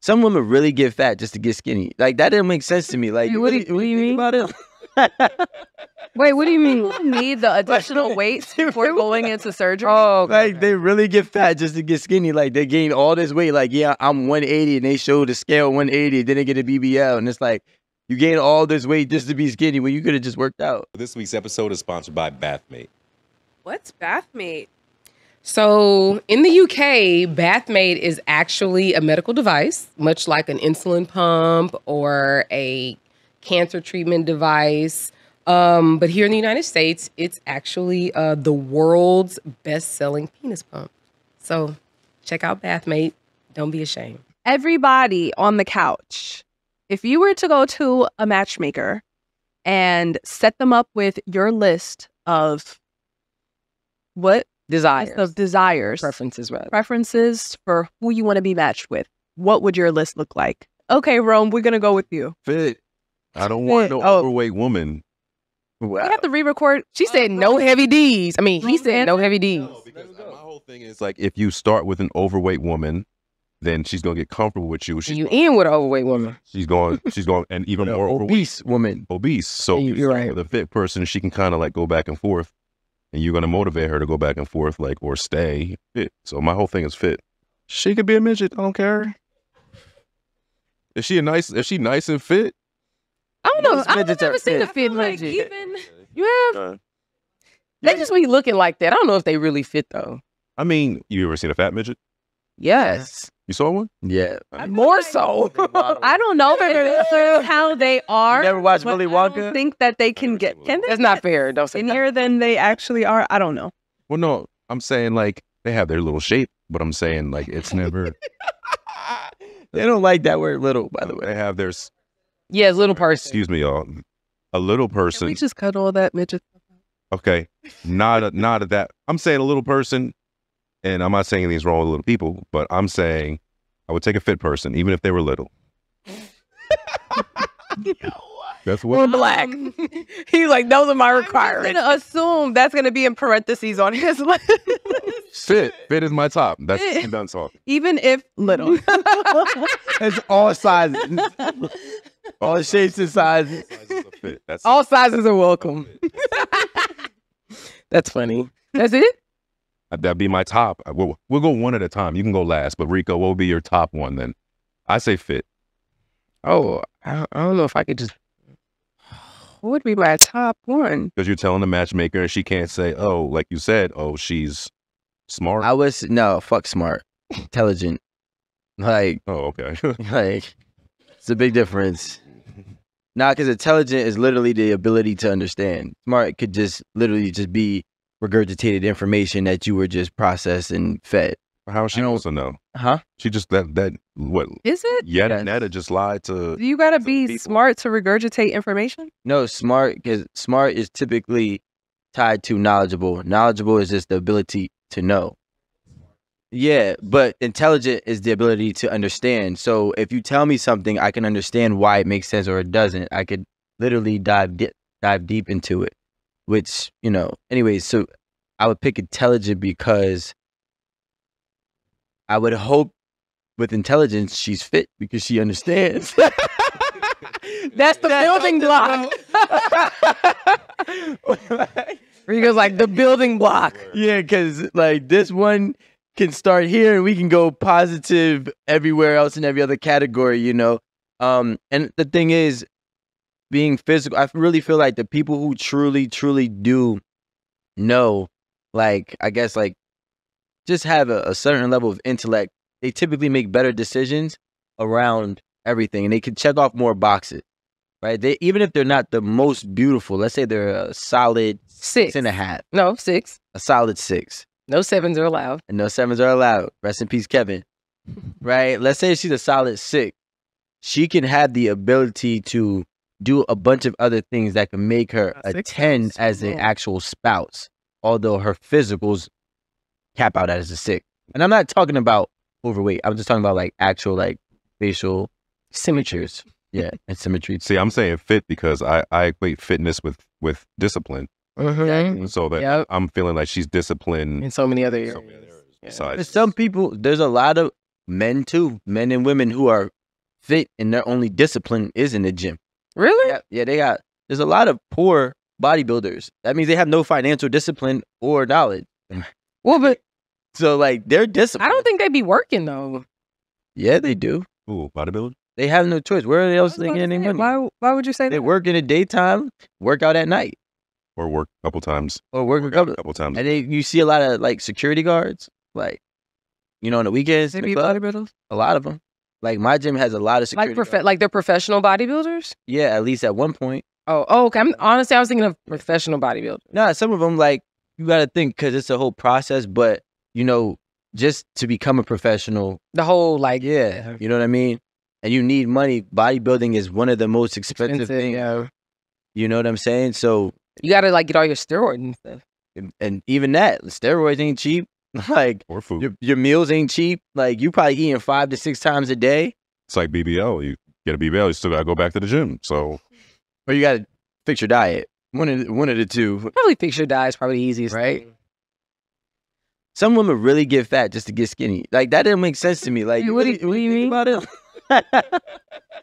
some women really get fat just to get skinny. Like that didn't make sense to me. Like, what do you mean about it? Wait, what do you mean? You need the additional weight before going into surgery. Oh, Like they really get fat just to get skinny. Like they gain all this weight. Like, yeah, I'm 180 and they show the scale 180, then they get a BBL. And it's like, you gain all this weight just to be skinny when you could have just worked out. This week's episode is sponsored by Bathmate. What's Bathmate? So in the UK, Bathmate is actually a medical device, much like an insulin pump or a cancer treatment device. But here in the United States, it's actually the world's best-selling penis pump. So check out Bathmate. Don't be ashamed. Everybody on the couch, if you were to go to a matchmaker and set them up with your list of what desires, Preferences, rather. preferences for who you want to be matched with, what would your list look like? Okay, Rome, we're gonna go with you. Fit. I don't want no overweight woman. We have to re-record. She said no heavy D's. I mean, he said no heavy D's. No, because my whole thing is like, if you start with an overweight woman, then she's gonna get comfortable with you. You in with an overweight woman. She's going, and even more obese woman. obese. So You're right. with a fit person, she can kind of like go back and forth, and you're gonna motivate her to go back and forth, like, or stay fit. So my whole thing is fit. She could be a midget. I don't care. Is she nice and fit? I don't know. Most I've midgets never are seen a fit. fit Like, midget. even You have? They just be looking like that. I don't know if they really fit though. I mean, you ever seen a fat midget? Yes. You saw one? Yeah. More so. I don't know if this is how they are. You never watched but Willy I don't Wonka? think that they can get. Can they That's not fair. Don't say that. skinnier than they actually are? I don't know. Well, no, I'm saying like they have their little shape, but I'm saying like it's never. They don't like that word little, by the way. They have their. Yeah, little person. Excuse me, y'all. A little Can person. we just cut all that midget? Okay, not a that. I'm saying a little person, and I'm not saying anything's wrong with little people, but I'm saying I would take a fit person, even if they were little. That's Or what. black. He's like, those are my I'm requirements. gonna assume that's gonna be in parentheses on his list, Fit is my top. That's I'm done talking. even if little. It's all sizes. All shapes and sizes. Sizes of fit. That's All sizes are welcome. That's funny. That's it? that'd be my top. We'll go one at a time. You can go last, but Rico, what would be your top one then? I say fit. Oh, I don't know if I could just. What would be my top one? Because you're telling the matchmaker and she can't say, oh, like you said, oh, she's smart. Fuck smart. Intelligent. Like, Oh, okay. like, it's a big difference. Nah, because intelligent is literally the ability to understand. Smart could just literally just be regurgitated information that you were just processed and fed. How is she supposed to know? Huh? She just what? Is it? Yet Yes. Netta just lied to. Do you gotta to be people. smart to regurgitate information? No, smart, because smart is typically tied to knowledgeable. Knowledgeable is just the ability to know. Yeah, but intelligent is the ability to understand. So if you tell me something, I can understand why it makes sense or it doesn't. I could literally dive deep into it, which, anyways, so I would pick intelligent because I would hope with intelligence she's fit because she understands. That's the building block. Rico's like the building block. Yeah, because like this one can start here and we can go positive everywhere else in every other category, And the thing is, being physical, I really feel like the people who truly, truly do know, like, I guess, like, just have a certain level of intellect, they typically make better decisions around everything and they can check off more boxes, right? Even if they're not the most beautiful, let's say they're a solid 6.5, No, 6. a solid 6. No 7s are allowed. And no 7s are allowed. Rest in peace, Kevin. Right? Let's say she's a solid 6. She can have the ability to do a bunch of other things that can make her a 10 as an actual spouse, although her physicals cap out as a 6. And I'm not talking about overweight. I'm just talking about like actual like facial symmetries. Yeah, and symmetry. See, I'm saying fit because I equate fitness with discipline. So that Yep. I'm feeling like she's disciplined. In so many other areas. So many other areas Yeah. besides Some people, there's a lot of men too, men and women who are fit and their only discipline is in the gym. Really? Yeah, there's a lot of poor bodybuilders. That means they have no financial discipline or knowledge. Well, but So like they're disciplined. I don't think they be working though. Yeah, they do. Ooh, bodybuilding. They have no choice. Where else I they was getting about their to money? say, why would you say They that? work in the daytime, work out at night, Or work a couple times. or work a Work out couple. a couple times. And then you see a lot of like security guards, like on the weekends. They in the be club, bodybuilders? a lot of them. Like my gym has a lot of security. guards. Like they're professional bodybuilders. Yeah, at least at one point. Oh, okay. Honestly, I was thinking of professional bodybuilders. Nah, some of them like you got to think because it's a whole process. But just to become a professional, The whole like yeah, you know what I mean. And you need money. Bodybuilding is one of the most expensive things. Yeah. You know what I'm saying? So, You gotta like get all your steroids and stuff. and even that, steroids ain't cheap. Like Or food. your meals ain't cheap. Like you probably eating 5 to 6 times a day, It's like BBL. You get a BBL, you still gotta go back to the gym. So or you got to fix your diet. One of the two. Probably fix your diet is probably the easiest, Right. thing. Some women really get fat just to get skinny. Like that didn't make sense to me. Like Wait, what do you think mean? about it?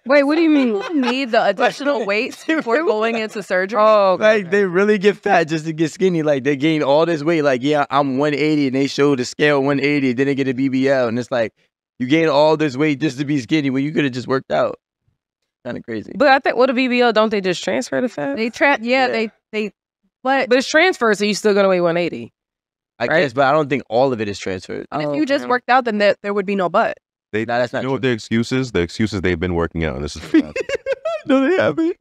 Wait, what do you mean? You need the additional weight before going into surgery? Oh, Like they really get fat just to get skinny. Like they gain all this weight. Like yeah, I'm 180, and they show the scale 180. Then they get a BBL, and it's like you gain all this weight just to be skinny when you could have just worked out. Kind of crazy. But I think what a BBL, don't they just transfer the fat? Yeah. But But it's transferred, so you still gonna weigh 180. I right? guess, but I don't think all of it is transferred. if you just worked out, then there would be no butt. they Nah, that's not you know true. what their excuse is? The excuse is they've been working out and this is No, they haven't.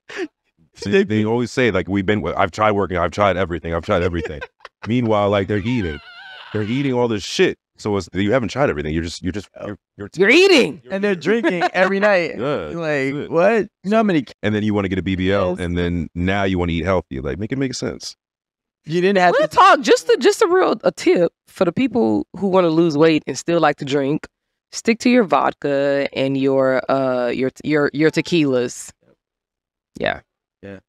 they always say like I've tried working, I've tried everything. Meanwhile, like they're eating all this shit. So you haven't tried everything. You're eating. And they're drinking every night. Yeah, Like that's it. what? You know how many? And then you want to get a BBL, Yes. and then now you want to eat healthy. Like make it make sense. You didn't have We'll to. talk just a tip for the people who want to lose weight and still like to drink. Stick to your vodka and your tequilas. Yeah. Yeah.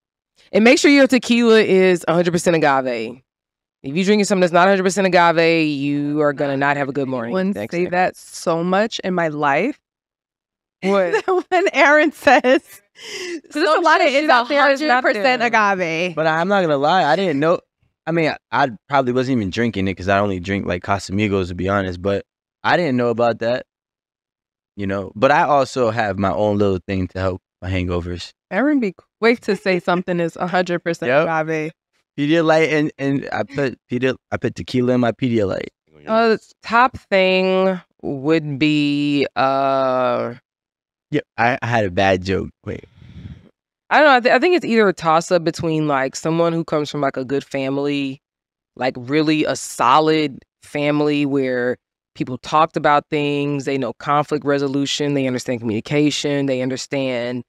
And make sure your tequila is 100% agave. If you're drinking something that's not 100% agave, you are gonna not have a good morning. Wouldn't next say day. that so much in my life. What? When Aaron says, there's a lot of shit it's out there is not 100% there. agave. But I'm not gonna lie, I didn't know. I mean, I probably wasn't even drinking it because I only drink like Casamigos to be honest. But I didn't know about that. But I also have my own little thing to help my hangovers. Aaron be quick to say something is 100% Yep. agave. Pedialyte and I put tequila in my Pedialyte. Top thing would be Yeah, I had a bad joke. Wait, I don't know. I think it's either a toss up between like someone who comes from like a good family, like really a solid family where people talked about things, they know conflict resolution, they understand communication, they understand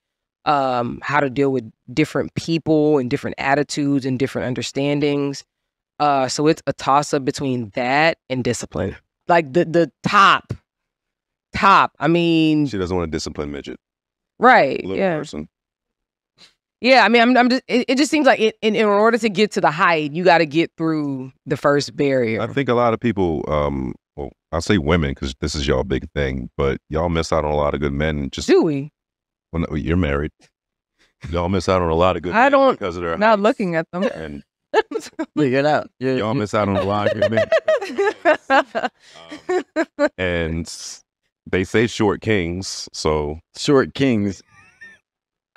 how to deal with different people and different attitudes and different understandings. So it's a toss up between that and discipline. Like the top. I mean, She doesn't want to discipline midget. right? Little Yeah. person. Yeah, I mean, I'm just. It just seems like in order to get to the height, you got to get through the first barrier. I think a lot of people, well, I'll say women because this is y'all big thing, but y'all miss out on a lot of good men. Just Do we? well, no, you're married. Y'all miss out on a lot of good. I men don't- because of their Not heights. looking at them. And you're not. y'all miss out on a lot of good men. And they say short kings, so Short kings.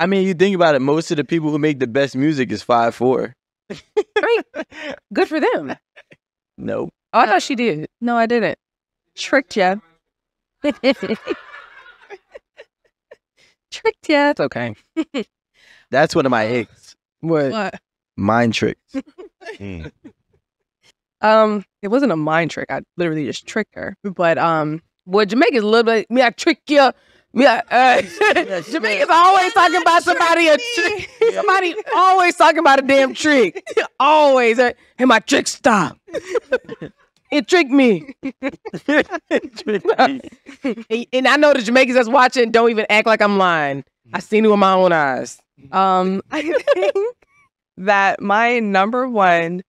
I mean, you think about it. Most of the people who make the best music is 5'4". Good for them. No. Oh, I thought she did. No, I didn't. Tricked ya. Tricked ya. It's okay. That's one of my aches. What? What? Mind tricks. mm, It wasn't a mind trick. I literally just tricked her. But Well, Jamaica's a little bit. Me, I trick you. Me, Jamaica's always talking about somebody. Somebody always talking about a damn trick. Always. Hey, my trick stop. It tricked me. And I know the Jamaicans that's watching don't even act like I'm lying. I seen it with my own eyes. I think that my number one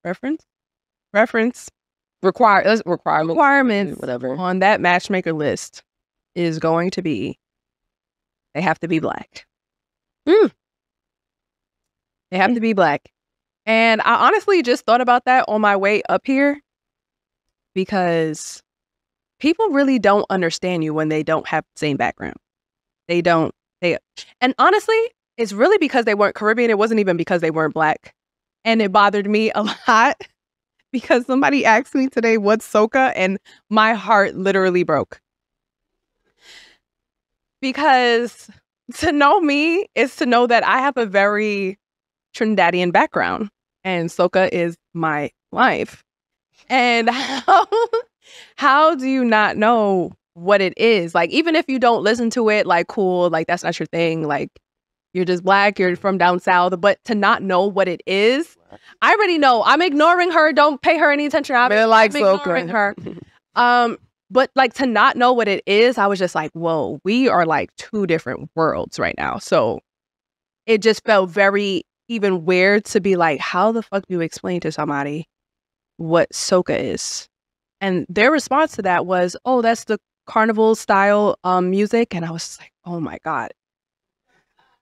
reference Requirements. requirement Whatever. on that matchmaker list is going to be they have to be black. Mm. They have to be black. And I honestly just thought about that on my way up here because people really don't understand you when they don't have the same background. They don't. And honestly, it's really because they weren't Caribbean. It wasn't even because they weren't black. And it bothered me a lot because somebody asked me today, what's soca? And my heart literally broke. Because to know me is to know that I have a very Trinidadian background. And soca is my life. And how do you not know what it is? Like, even if you don't listen to it, like, cool, like, that's not your thing. Like, you're just black, you're from down south. But to not know what it is, I already know. I'm ignoring her. Don't pay her any attention. I'm ignoring her. But, like, to not know what it is, I was just like, whoa, we are, like, two different worlds right now. So it just felt very even weird to be like, how the fuck do you explain to somebody what soca is? And their response to that was, oh, that's the carnival style music. And I was like, oh my God.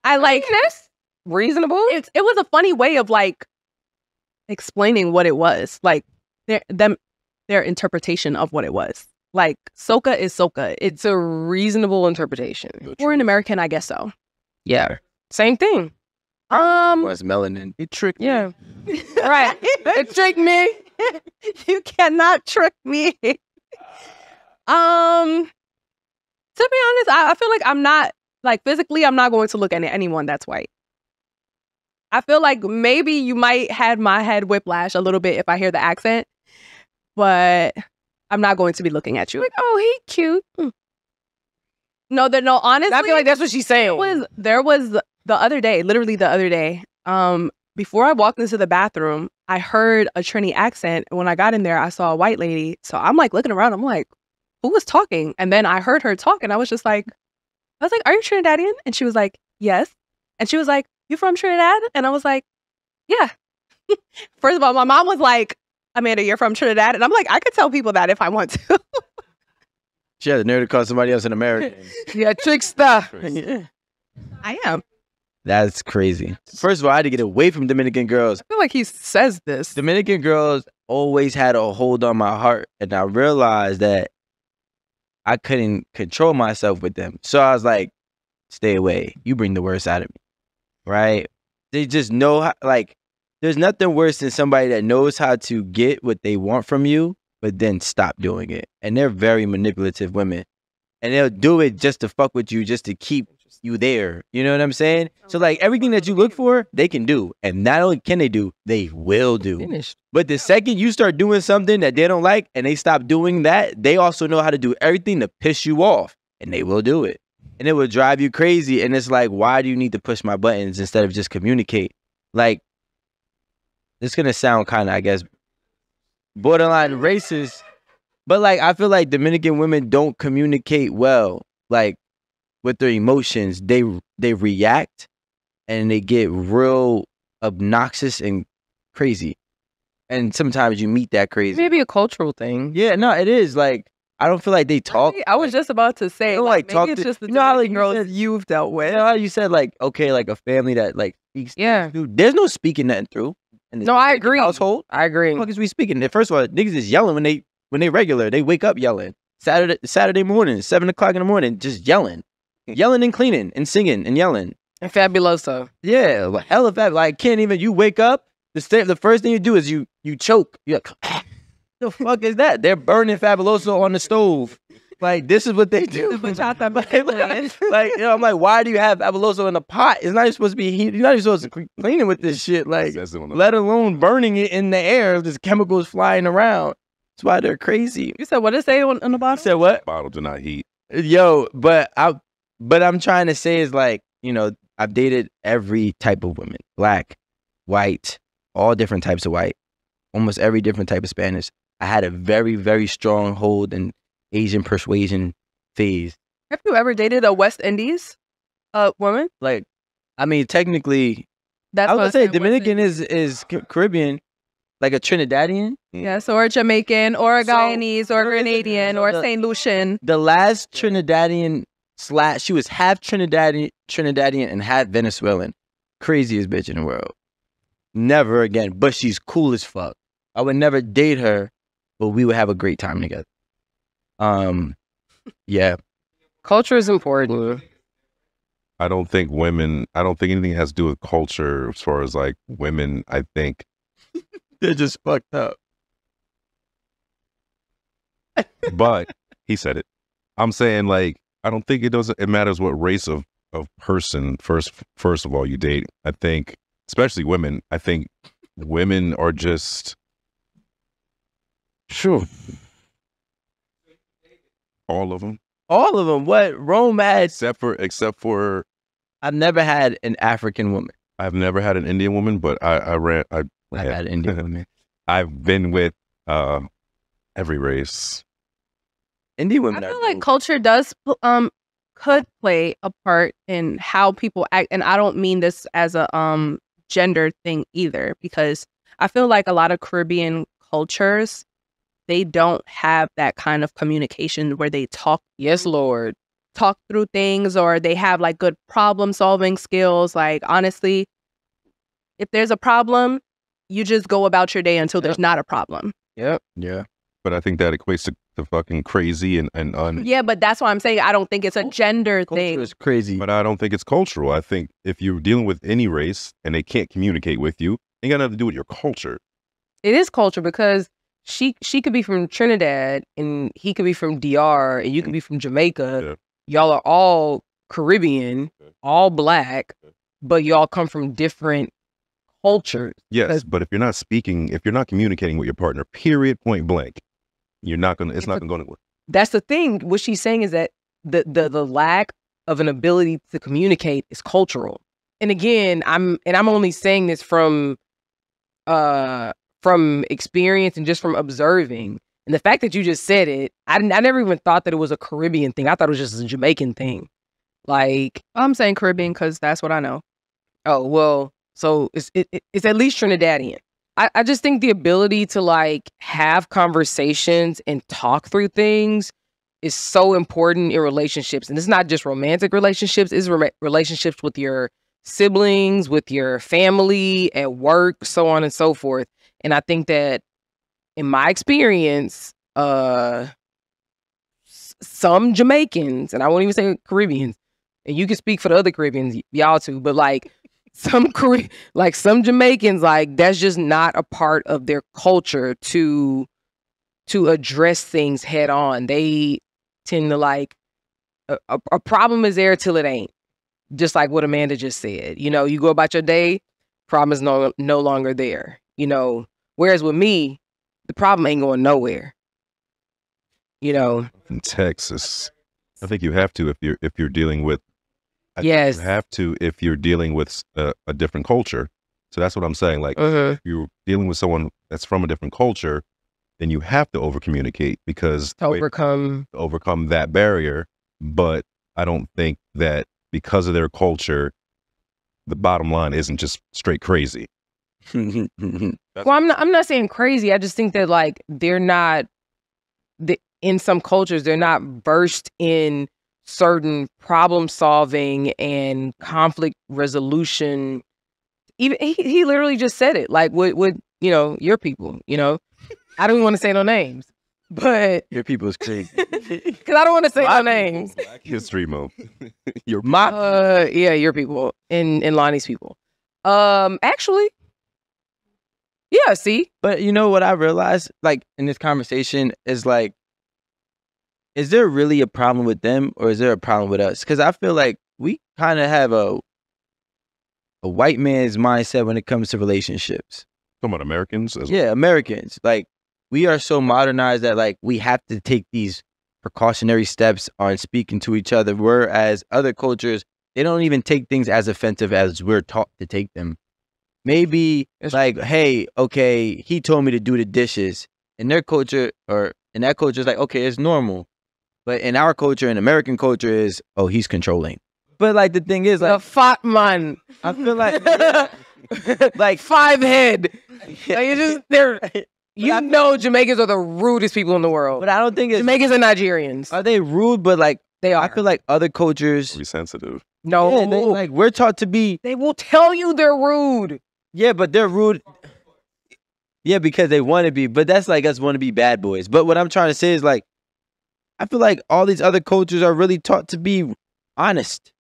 I like that's reasonable. It was a funny way of like explaining what it was. Like their interpretation of what it was. Like soca is soca. It's a reasonable interpretation. For an American, I guess so. Yeah. Same thing. Was melanin. It tricked Yeah. Right. It tricked me. You cannot trick me. To be honest, I feel like I'm not, like, physically, I'm not going to look at anyone that's white. I feel like maybe you might have my head whiplash a little bit if I hear the accent, but I'm not going to be looking at you. Like, oh, he cute. No, honestly, I feel like that's what she's saying. There was the other day, literally the other day, before I walked into the bathroom, I heard a Trini accent. And when I got in there, I saw a white lady. So I'm like looking around. I'm like, who was talking? And then I heard her talk and I was like, are you Trinidadian? And she was like, yes. And she was like, you from Trinidad? And I was like, yeah. First of all, my mom was like, Amanda, you're from Trinidad. And I'm like, I could tell people that if I want to. She had the nerve to call somebody else an American. Yeah, trickster. I am. That's crazy. First of all, I had to get away from Dominican girls. I feel like he says this. Dominican girls always had a hold on my heart. And I realized that I couldn't control myself with them. So I was like, stay away. You bring the worst out of me. Right? They just know how, like, there's nothing worse than somebody that knows how to get what they want from you, but then stop doing it. And they're very manipulative women. And they'll do it just to fuck with you, just to keep you there. You know what I'm saying? So, like, everything that you look for, they can do. And not only can they do, they will do. Finished. But the second you start doing something that they don't like and they stop doing that, they also know how to do everything to piss you off. And they will do it. And it will drive you crazy. And it's like, why do you need to push my buttons instead of just communicate? Like, it's going to sound kind of, I guess, borderline racist. But, like, I feel like Dominican women don't communicate well. Like, with their emotions, they react and they get real obnoxious and crazy. And sometimes you meet that crazy. Maybe a cultural thing. Yeah, no, it is. Like, I don't feel like they talk. I was just about to say, like, maybe it's just the Dominican girls you've dealt with. You know how you said, like, okay, like a family that, like, speaks. Yeah. Dude, there's no speaking nothing through. No, I agree. Household. I agree. What the fuck is we speaking? First of all, niggas is yelling when they regular. They wake up yelling. Saturday morning, 7 o'clock in the morning, just yelling. Yelling and cleaning and singing and yelling. And fabuloso. Yeah, like, hella fab. Like, can't even, you wake up, the first thing you do is you choke. You're like, the fuck is that? They're burning fabuloso on the stove. Like, this is what they do. Like, you know, I'm like, why do you have fabuloso in a pot? It's not even supposed to be heat. You're not even supposed to clean it with this shit. Like, let alone burning it in the air. There's chemicals flying around. That's why they're crazy. You said, what did it say on the bottle? You said what? Bottle do not heat. Yo, but I'm trying to say is, like, you know, I've dated every type of woman. Black, white, all different types of white. Almost every different type of Spanish. I had a very, very strong hold in Asian persuasion phase. Have you ever dated a West Indies woman? Like, I mean, technically, That's I what would say Dominican is Caribbean, like a Trinidadian. Yes, or Jamaican, or a So, Guyanese, or there is a- Grenadian, so or the- St. Lucian. The last Trinidadian / she was half Trinidadian and half Venezuelan. Craziest bitch in the world. Never again. But she's cool as fuck. I would never date her, but we would have a great time together. Yeah. Culture is important. I don't think anything has to do with culture as far as like women. I think They're just fucked up. but he said it. I'm saying like I don't think it matters what race of person first of all you date. I think especially women. I think women are just sure all of them All of them. What? Rome had. except for I've never had an African woman. I've never had an Indian woman, but I've had an Indian woman. I've been with every race. Indian I women feel are like dope. culture does could play a part in how people act, and I don't mean this as a gender thing either, because I feel like a lot of Caribbean cultures, they don't have that kind of communication where they talk Yes, Lord. through things, or they have like good problem solving skills. Like honestly, if there's a problem, you just go about your day until there's not a problem. Yep. Yeah. But I think that equates to fucking crazy and Yeah, but that's why I'm saying I don't think it's a gender Culture thing. is crazy. But I don't think it's cultural. I think if you're dealing with any race and they can't communicate with you, it got nothing to do with your culture. It is culture because she could be from Trinidad and he could be from DR and you could be from Jamaica. Yeah. Y'all are all Caribbean, all black, but y'all come from different cultures. Yes, but if you're not communicating with your partner, period, point blank, it's not gonna go anywhere. That's the thing. What she's saying is that the lack of an ability to communicate is cultural. And again, I'm only saying this from experience and just from observing. And the fact that you just said it, I never even thought that it was a Caribbean thing. I thought it was just a Jamaican thing. Like, I'm saying Caribbean because that's what I know. oh well, so it's at least Trinidadian. I just think the ability to like have conversations and talk through things is so important in relationships. And it's not just romantic relationships, it's relationships with your siblings, with your family, at work, so on and so forth. And I think that in my experience, some Jamaicans, and I won't even say Caribbeans, and you can speak for the other Caribbeans, y'all too, but like some Jamaicans, like that's just not a part of their culture to address things head on. They tend to like a problem is there till it ain't. Just like what Amanda just said. You know, you go about your day, problem is no longer there. You know, whereas with me, the problem ain't going nowhere. You know. In Texas, I think you have to if you're dealing with. Yes. You have to if you're dealing with a different culture. So that's what I'm saying. Like, if you're dealing with someone that's from a different culture, then you have to over communicate because to overcome that barrier. But I don't think that because of their culture, the bottom line isn't just straight crazy. Well, I'm not saying crazy. I just think that like they're not in some cultures, they're not versed in certain problem solving and conflict resolution. Even he literally just said it. Like with you know, your people, you know. I don't even want to say no names. But your people is crazy. Because I don't want to say no names. Black History Month. Your yeah, your people and Lonnie's people. Actually, yeah. See, but you know what I realized, like in this conversation, is like, is there really a problem with them or is there a problem with us? Because I feel like we kind of have a white man's mindset when it comes to relationships. Talking about Americans? Yeah, Americans. Like, we are so modernized that like we have to take these precautionary steps on speaking to each other, whereas other cultures, they don't even take things as offensive as we're taught to take them. Maybe it's like, hey, okay, he told me to do the dishes. In their culture, or in that culture, it's like, okay, it's normal. But in our culture, in American culture, is, oh, he's controlling. But like the thing is, like, the fat man. I feel like Like 5 head. Like, you know Jamaicans are the rudest people in the world. But I don't think it's Jamaicans and Nigerians. Are they rude? But like They are. I feel like other cultures. Be sensitive. No, Yeah, like we're taught to be. they will tell you they're rude. Yeah, but they're rude. Yeah, because they want to be. But that's like us want to be bad boys. But what I'm trying to say is like, I feel like all these other cultures are really taught to be honest,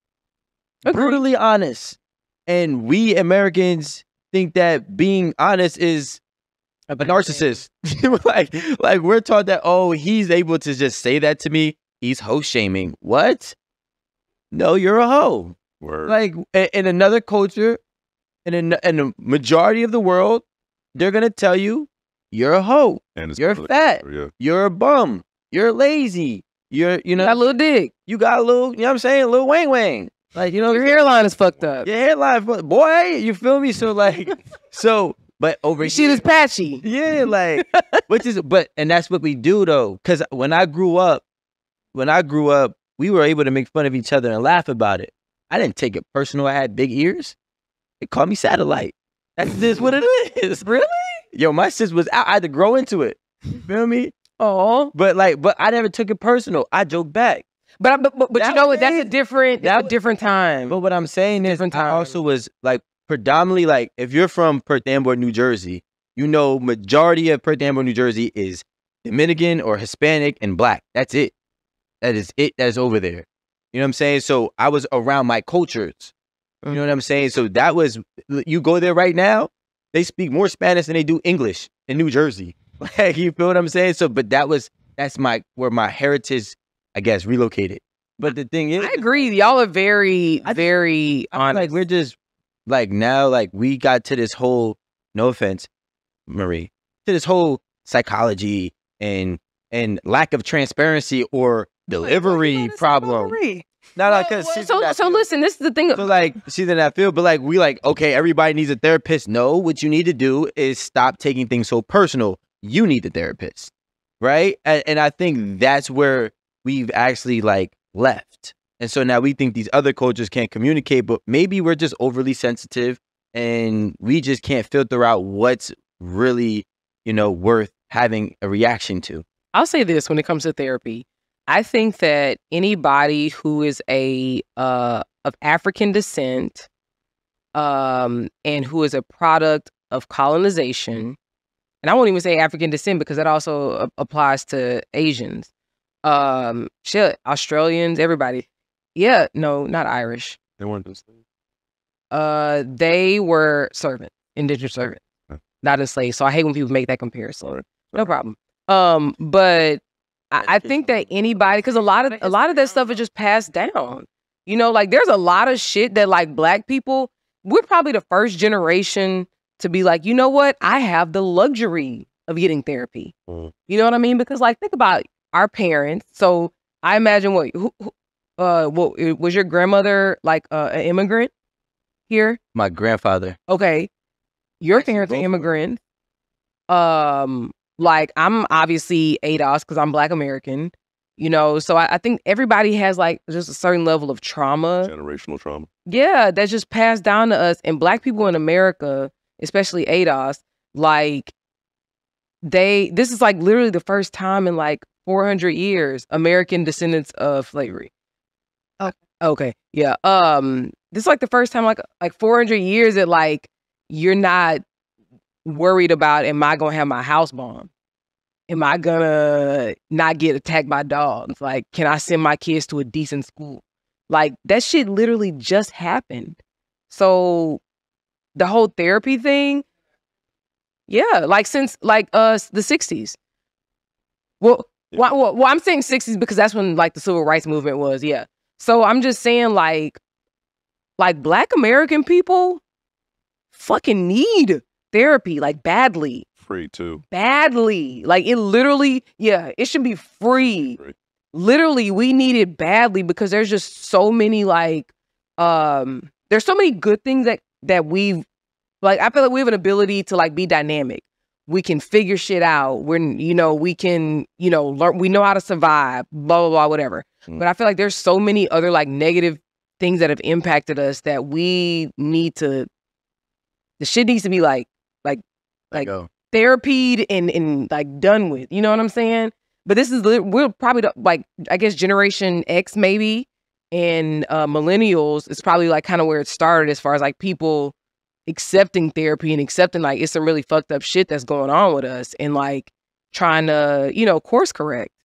brutally honest, and we Americans think that being honest is a narcissist. like we're taught that, oh, he's able to just say that to me. He's hoe shaming. What? No, you're a hoe. Word. Like in another culture, in the majority of the world, they're gonna tell you you're a hoe. And it's You're really- fat. Yeah. You're a bum. You're lazy. You know, Got a little dick. you got a little, you know what I'm saying, a little wang wang. Like, you know, Your hairline is fucked up. your hairline, boy, you feel me? So like, but over Your shit is patchy. yeah, like, and that's what we do though. Cause when I grew up, we were able to make fun of each other and laugh about it. I didn't take it personal. I had big ears. They called me satellite. That's just what it is. Really? Yo, my sis was out. I had to grow into it. You feel me? Oh, But I never took it personal. I joked back. but you know what? That's a different. That's a That- different time. But what I'm saying is, Different I time. also was like predominantly like, if you're from Perth Amboy, New Jersey, you know, majority of Perth Amboy, New Jersey is Dominican or Hispanic and Black. That's it. That is it. That's over there. You know what I'm saying? So I was around my cultures. You know what I'm saying? So that was, you go there right now, they speak more Spanish than they do English in New Jersey. Like, you feel what I'm saying? So, but that's where my heritage, I guess, relocated. But the thing is, I agree. Y'all are very, very I feel honest. like we're just like now, like we got to this whole, no offense, Marie, to this whole psychology and lack of transparency or delivery problem. No, because So listen, this is the thing. So like, see that I feel, but like we like, okay, everybody needs a therapist. No, what you need to do is stop taking things so personal. You need a therapist, right? And I think that's where we've actually like left. And so now we think these other cultures can't communicate, but maybe we're just overly sensitive and we just can't filter out what's really, worth having a reaction to. I'll say this when it comes to therapy. I think that anybody who is of African descent, and who is a product of colonization, and I won't even say African descent because that also applies to Asians, Australians, everybody. Yeah, no, not Irish. They weren't just. They were servants, indentured servants, not enslaved. So I hate when people make that comparison. No problem. But I think that anybody, because a lot of that stuff is just passed down. Like there's a lot of shit that like Black people, we're probably the first generation to be like, you know what? I have the luxury of getting therapy. You know what I mean? Because like think about our parents. So I imagine what was your grandmother like an immigrant here? My grandfather. Okay. Your parents are immigrants. Like I'm obviously ADOS because I'm Black American, so I think everybody has like just a certain level of trauma. Generational trauma. Yeah, that's just passed down to us. And Black people in America, especially ADOS, like this is like literally the first time in like 400 years, American descendants of slavery. Okay. Yeah. This is like the first time like 400 years that like you're not worried about, am I gonna have my house bombed? Am I gonna not get attacked by dogs? Like, can I send my kids to a decent school? Like that shit literally just happened. So the whole therapy thing, yeah, like since like the 60s. Well, I'm saying 60s because that's when like the civil rights movement was, yeah. So I'm just saying like Black American people fucking need therapy, like badly. Free too. Badly. Like it literally, yeah, it should be free. Literally, we need it badly because there's just so many like there's so many good things that we've like I feel like we have an ability to like be dynamic. We can figure shit out. We can, learn, we know how to survive, blah, blah, blah, whatever. But I feel like there's so many other like negative things that have impacted us that we need to the shit needs to be like therapied and like done with. You know what I'm saying? But this is we're probably like, I guess Generation X maybe, and millennials is probably like kind of where it started as far as like people accepting therapy and accepting like it's some really fucked up shit that's going on with us and like trying to, you know, course correct.